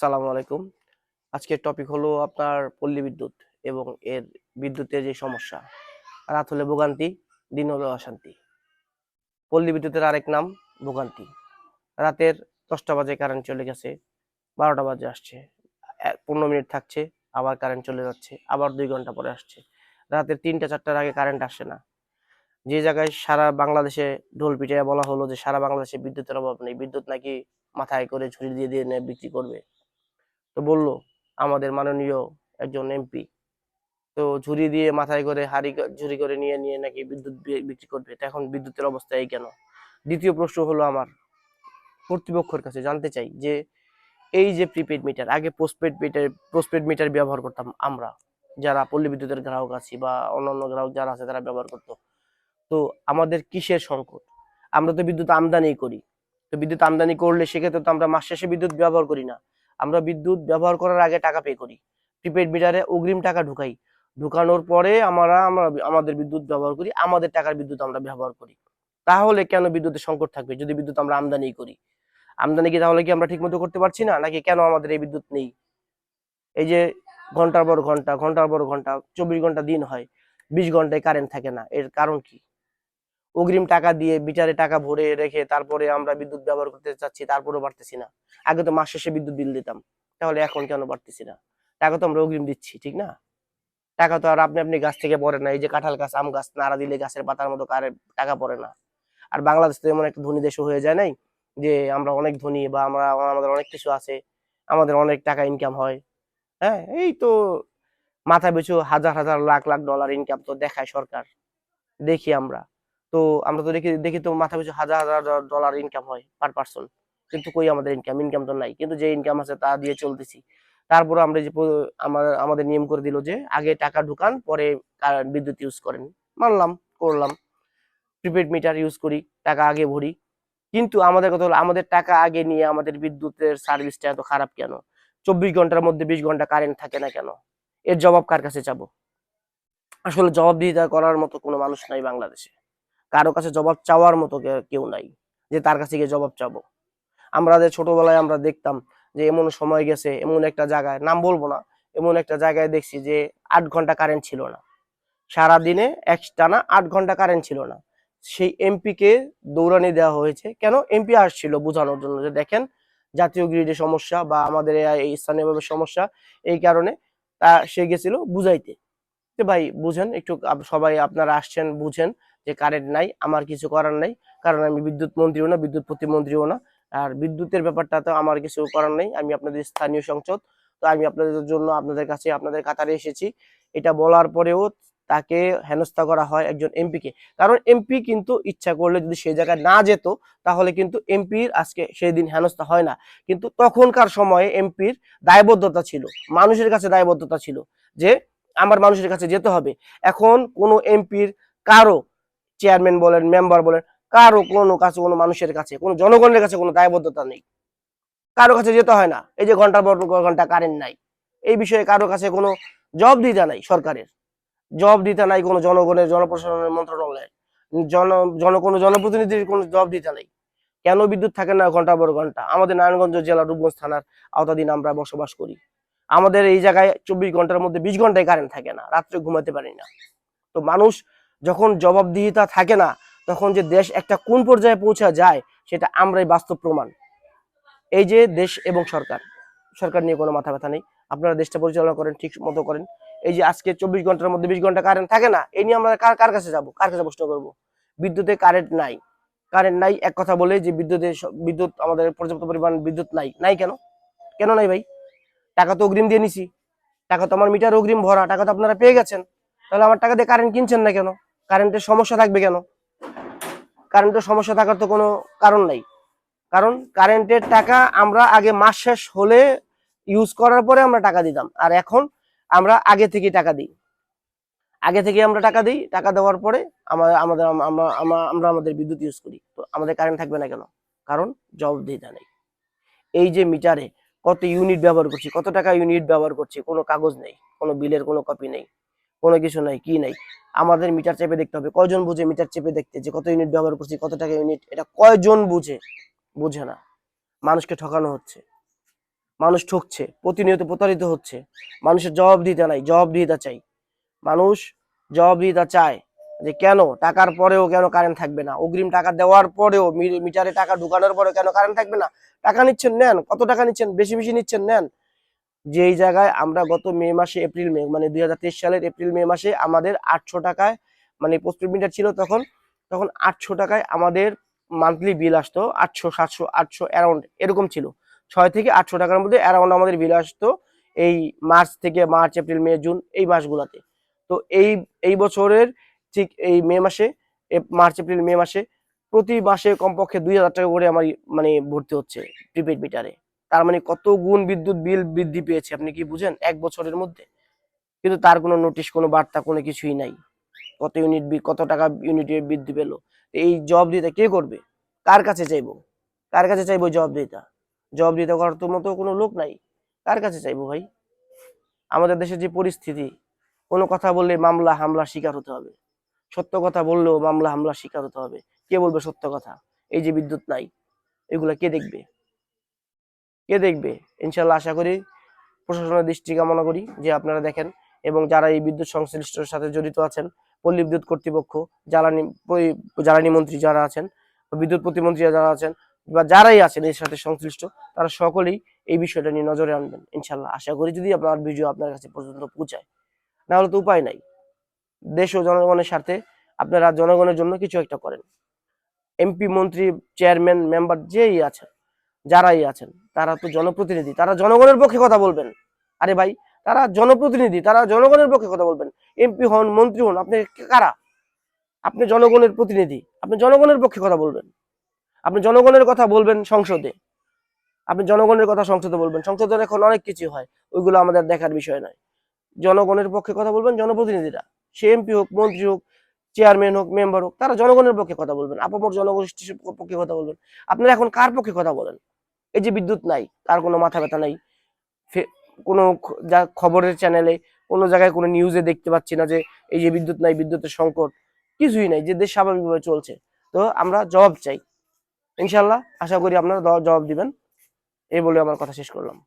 আসসালামু আলাইকুম। আজকের টপিক হলো আপনার পল্লী বিদ্যুৎ এবং এর বিদ্যুতের যে সমস্যা। রাত হলে ভোগান্তি, দিন হলে অশান্তি। পল্লী বিদ্যুতের আরেক নাম ভোগান্তি। রাতের 10টা বাজে কারেন্ট চলে গেছে, 12টা বাজে আসছে, 15 মিনিট থাকছে, আবার কারেন্ট চলে যাচ্ছে, আবার 2 ঘন্টা পরে আসছে। রাতের 3টা-4টার আগে কারেন্ট আসে না। যে জায়গায় সারা বাংলাদেশে ঢোল পিটাইয়া বলা হলো যে সারা বাংলাদেশে বিদ্যুতের অভাব নেই, বিদ্যুৎ নাকি মাথায় করে ঝুড়ি দিয়ে দিয়ে বিক্রি করবে। তো বলল আমাদের মাননীয় একজন এমপি, তো ঝুড়ি দিয়ে মাথায় করে ঝুড়ি করে নিয়ে নিয়ে নাকি বিদ্যুৎ বিক্রি করবে। তো এখন বিদ্যুতের অবস্থা এই কেন? দ্বিতীয় প্রশ্ন হলো আমার কর্তৃপক্ষের কাছে জানতে চাই যে এই যে প্রিপেড মিটার, আগে পোস্টপেড মিটার ব্যবহার করতাম আমরা, যারা পল্লী বিদ্যুতের গ্রাহক আছি বা অন্যান্য গ্রাহক যারা আছে তারা ব্যবহার করতো। তো আমাদের কিসের সংকট? আমরা তো বিদ্যুৎ আমদানি করি। তো বিদ্যুৎ আমদানি করলে সেক্ষেত্রে তো আমরা মাস শেষে বিদ্যুৎ ব্যবহার করি না। আমরা বিদ্যুৎ ব্যবহার করার আগে টাকা পে করি, প্রিপেড মিটারে অগ্রিম টাকা ঢুকাই, ঢুকানোর পরে আমরা আমরা আমাদের বিদ্যুৎ ব্যবহার করি, আমাদের টাকার বিদ্যুৎ আমরা ব্যবহার করি। তাহলে কেন বিদ্যুতের সংকট থাকবে যদি বিদ্যুৎ আমরা আমদানি করি? আমদানি কি তাহলে কি আমরা ঠিক মতো করতে পারছি না, নাকি কেন আমাদের এই বিদ্যুৎ নেই? এই যে ঘন্টার পর ঘন্টা, ঘন্টার পর ঘন্টা, 24 ঘন্টা দিন হয়, 20 ঘন্টায় কারেন্ট থাকে না, এর কারণ কি? অগ্রিম টাকা দিয়ে মিটারে টাকা ভরে রেখে তারপরে আমরা বিদ্যুৎ ব্যবহার করতে চাচ্ছি, তারপরেও পারতেছি না। আগে তো মাস শেষে বিদ্যুৎ বিল দিতাম, তাহলে এখন কেন পারতেছি না? টাকা তো আমরা অগ্রিম দিচ্ছি, ঠিক না? টাকা তো আর আপনি আপনি গাছ থেকে পড়ে না। এই যে কাঁঠাল গাছ, আম গাছ নাড়া দিলে গাছের পাতার মতো টাকা পড়ে না। আর বাংলাদেশ তো এমন একটা ধনী দেশ হয়ে যায় নাই যে আমরা অনেক ধনী বা আমাদের অনেক কিছু আছে, আমাদের অনেক টাকা ইনকাম হয়। হ্যাঁ, এই তো মাথায় পিছু হাজার হাজার লাখ লাখ ডলার ইনকাম তো দেখায় সরকার, দেখি আমরা। তো আমরা তো দেখি দেখি তো মাথা পিছু হাজার হাজার ডলার ইনকাম হয় পার পার্সন। কিন্তু কই আমাদের ইনকাম তো নাই, কিন্তু যে ইনকাম আছে তা দিয়ে চলতেছি। তারপরে আমরা যে আমাদের নিয়ম করে দিল যে আগে টাকা ঢুকান, পরে বিদ্যুৎ ইউজ করেন। মানলাম, করলাম, প্রিপেড মিটার ইউজ করি, টাকা আগে ভরি। কিন্তু আমাদের কথা হলো আমাদের টাকা আগে নিয়ে আমাদের বিদ্যুতের সার্ভিসটা এত খারাপ কেন? 24 ঘন্টার মধ্যে 20 ঘন্টা কারেন্ট থাকে না কেন? এর জবাব কার কাছে চাবো? আসলে জবাবদিহিতা করার মতো কোনো মানুষ নাই বাংলাদেশে। কারো কাছে জবাব চাওয়ার মতো কেউ নাই যে তার কাছে গিয়ে জবাব চাবো। আমরা যে ছোটবেলায় আমরা দেখতাম যে এমন সময় গেছে, এমন একটা জায়গায়, নাম বলবো না, এমন একটা জায়গায় দেখছি যে 8 ঘন্টা কারেন্ট ছিল না। সারাদিনে একটানা 8 ঘন্টা কারেন্ট ছিল না। সেই এমপি কে দৌড়ানি দেওয়া হয়েছে কেন? এমপি আসছিল বোঝানোর জন্য যে দেখেন জাতীয় গ্রিডে সমস্যা বা আমাদের এই স্থানীয়ভাবে সমস্যা, এই কারণে তা সে গেছিল বুঝাইতে যে ভাই বুঝেন একটু, সবাই আপনারা আসছেন বুঝেন যে কারেন্ট নাই, আমার কিছু করার নাই, কারণ আমি বিদ্যুৎ মন্ত্রীও না, বিদ্যুৎ প্রতিমন্ত্রীও না। আর বিদ্যুতের ব্যাপারটা তো আমার কিছু করার নেই, আমি আপনাদের স্থানীয় সংসদ, তো আমি আপনাদের জন্য আপনাদের কাছে আপনাদের কাতারে এসেছি। এটা বলার পরেও তাকে হেনস্থা করা হয় একজন এমপি কে। কারণ এমপি কিন্তু ইচ্ছা করলে যদি সেই জায়গায় না যেত তাহলে কিন্তু এমপির আজকে সেই দিন হেনস্থা হয় না। কিন্তু তখনকার সময়ে এমপির দায়বদ্ধতা ছিল, মানুষের কাছে দায়বদ্ধতা ছিল যে আমার মানুষের কাছে যেতে হবে। এখন কোনো এমপির, কারো, চেয়ারম্যান বলেন, মেম্বার বলেন, কারো কোনো কাছে, কোনো মানুষের কাছে, কোনো জনগণের কাছে কোনো দায়বদ্ধতা নেই, কারো কাছে যেতে হয় না। এই যে ঘন্টার পর ঘন্টা কারেন্ট নাই, এই বিষয়ে কারো কাছে কোনো জবাবদিহিতা নাই সরকারের, জবাবদিহিতা নাই কোনো জনগণের, জনপ্রশাসনের মন্ত্রণালয়ের, জন কোনো জনপ্রতিনিধির কোনো জবাবদিহিতা নেই। কেন বিদ্যুৎ থাকে না ঘন্টার পর ঘন্টা? আমাদের নারায়ণগঞ্জ জেলা রূপগঞ্জ থানার আওতাধীন আমরা বসবাস করি। আমাদের এই জায়গায় 24 ঘন্টার মধ্যে 20 ঘন্টায় কারেন্ট থাকে না, রাত্রে ঘুমাতে পারি না। তো মানুষ যখন জবাবদিহিতা থাকে না, তখন যে দেশ একটা কোন পর্যায়ে পৌঁছা যায় সেটা আমরাই বাস্তব প্রমাণ। এই যে দেশ এবং সরকার, সরকার নিয়ে কোনো মাথা ব্যথা নেই, আপনারা দেশটা পরিচালনা করেন ঠিক মতো করেন। এই যে আজকে 24 ঘন্টার মধ্যে 20 ঘন্টা কারেন্ট থাকে না, এই নিয়ে আমরা কার কার কাছে যাবো, কার কাছে প্রশ্ন করবো? বিদ্যুতে কারেন্ট নাই, কারেন্ট নাই এক কথা বলে যে বিদ্যুৎ আমাদের পর্যাপ্ত পরিমাণ বিদ্যুৎ নাই, নাই কেন? কেন নাই ভাই? টাকা তো অগ্রিম দিয়ে নিছি, টাকা তো আমার মিটার অগ্রিম ভরা, টাকা তো আপনারা পেয়ে গেছেন, তাহলে আমার টাকা দিয়ে কারেন্ট কিনছেন না কেন? কারেন্টের সমস্যা থাকবে কেন? কারেন্টের সমস্যা থাকার তো কোনো কারণ নাই। কারণ কারেন্টের টাকা আমরা আগে মাস শেষ হলে ইউজ করার পরে আমরা টাকা দিতাম, আর এখন আমরা আগে থেকে টাকা দিই, আগে থেকে আমরা টাকা দিই, টাকা দেওয়ার পরে আমাদের আমাদের আমরা আমরা আমাদের বিদ্যুৎ ইউজ করি। তো আমাদের কারেন্ট থাকবে না কেন? কারণ জবাবদিহিতা নেই। এই যে মিটারে কত ইউনিট ব্যবহার করছি, কত টাকা ইউনিট ব্যবহার করছি, কোনো কাগজ নেই, কোনো বিলের কোনো কপি নেই, কোনো কিছু নাই, কি নাই। আমাদের মিটার চেপে দেখতে হবে, কয়জন বুঝে মিটার চেপে দেখতে যে কত ইউনিট ব্যবহার করছি, কত টাকা ইউনিট, এটা কয়জন বুঝে? বুঝে না, মানুষকে ঠকানো হচ্ছে। মানুষ ঠকছে, প্রতিনিয়ত প্রতারিত হচ্ছে। মানুষের জবাবদিহিতা নাই, জবাবদিহিতা চাই। মানুষ জবাবদিহিতা চায় যে কেন টাকার পরেও কেন কারেন্ট থাকবে না, অগ্রিম টাকা দেওয়ার পরেও মিটারে টাকা ঢুকানোর পরেও কেন কারেন্ট থাকবে না। টাকা নিচ্ছেন নেন, কত টাকা নিচ্ছেন, বেশি বেশি নিচ্ছেন নেন। যেই জায়গায় আমরা গত মে মাসে এপ্রিল মে মানে 2023 সালের এপ্রিল মে মাসে আমাদের 800 টাকায় মানে পোস্টপেড মিটার ছিল, তখন তখন 800 টাকায় আমাদের মান্থলি বিল আসতো। 800 700 800 অ্যারাউন্ড এরকম ছিল। 6 থেকে 800 টাকার মধ্যে অ্যারাউন্ড আমাদের বিল আসতো এই মার্চ এপ্রিল মে জুন এই মাসগুলাতে। তো এই বছরের ঠিক এই মে মাসে, মার্চ এপ্রিল মে মাসে প্রতি মাসে কমপক্ষে 2000 টাকা করে আমার মানে ভর্তি হচ্ছে প্রিপেড মিটারে। তার মানে কত গুণ বিদ্যুৎ বিল বৃদ্ধি পেয়েছে আপনি কি বুঝেন এক বছরের মধ্যে? কিন্তু তার কোনো নোটিশ, কোনো বার্তা, কোনো কিছুই নাই। কত ইউনিট কত টাকা ইউনিটে বৃদ্ধি পেলো। এই জবাবদিহিতা কে করবে? কার কাছে চাইবো? কার কাছে চাইবো জবাবদিহিতা? জবাবদিহিতা করার তো মতো কোনো লোক নাই। কার কাছে চাইবো ভাই? আমাদের দেশের যে পরিস্থিতি, কোনো কথা বললে মামলা হামলা শিকার হতে হবে, সত্য কথা বললেও মামলা হামলা শিকার হতে হবে। কে বলবে সত্য কথা? এই যে বিদ্যুৎ নাই, এগুলা কে দেখবে? কে দেখবে? ইনশাল্লাহ আশা করি, প্রশাসনের দৃষ্টি কামনা করি যে আপনারা দেখেন, এবং যারা এই বিদ্যুৎ সংশ্লিষ্টর সাথে জড়িত আছেন, পল্লী বিদ্যুৎ কর্তৃপক্ষ, জ্বালানি জ্বালানি মন্ত্রী যারা আছেন, বিদ্যুৎ প্রতিমন্ত্রী যারা আছেন, বা যারাই আছেন এর সাথে সংশ্লিষ্ট, তারা সকলেই এই বিষয়টা নিয়ে নজরে আনবেন। ইনশাল্লাহ আশা করি যদি আপনার ভিডিও আপনার কাছে পর্যন্ত পৌঁছায়। না হলে তো উপায় নাই। দেশ ও জনগণের স্বার্থে আপনারা জনগণের জন্য কিছু একটা করেন। এমপি, মন্ত্রী, চেয়ারম্যান, মেম্বার যেই আছেন, যারাই আছেন, তারা তো জনপ্রতিনিধি, তারা জনগণের পক্ষে কথা বলবেন। আরে ভাই, তারা জনপ্রতিনিধি, তারা জনগণের পক্ষে কথা বলবেন। এমপি হন, মন্ত্রী হন, আপনি কারা? আপনি জনগণের প্রতিনিধি, আপনি জনগণের পক্ষে কথা বলবেন। আপনি জনগণের কথা বলবেন সংসদে, আপনি জনগণের কথা সংসদে বলবেন। সংসদের এখন অনেক কিছু হয়, ওইগুলো আমাদের দেখার বিষয় নয়। জনগণের পক্ষে কথা বলবেন জনপ্রতিনিধিরা, সে এমপি হোক, মন্ত্রী হোক, চেয়ারম্যান হোক, মেম্বার হোক, তারা জনগণের পক্ষে কথা বলবেন, আপামর জনগোষ্ঠীর পক্ষে কথা বলবেন। আপনারা এখন কার পক্ষে কথা বলেন? এই যে বিদ্যুৎ নাই, তার কোনো মাথা ব্যথা নাই। কোনো যা খবরের চ্যানেলে, কোনো জায়গায় কোনো নিউজে দেখতে পাচ্ছি না যে এই যে বিদ্যুৎ নাই, বিদ্যুতের সংকট, কিছুই নাই, যে দেশ স্বাভাবিকভাবে চলছে। তো আমরা জবাব চাই। ইনশাল্লাহ আশা করি আপনারা জবাব দিবেন। এই বলে আমার কথা শেষ করলাম।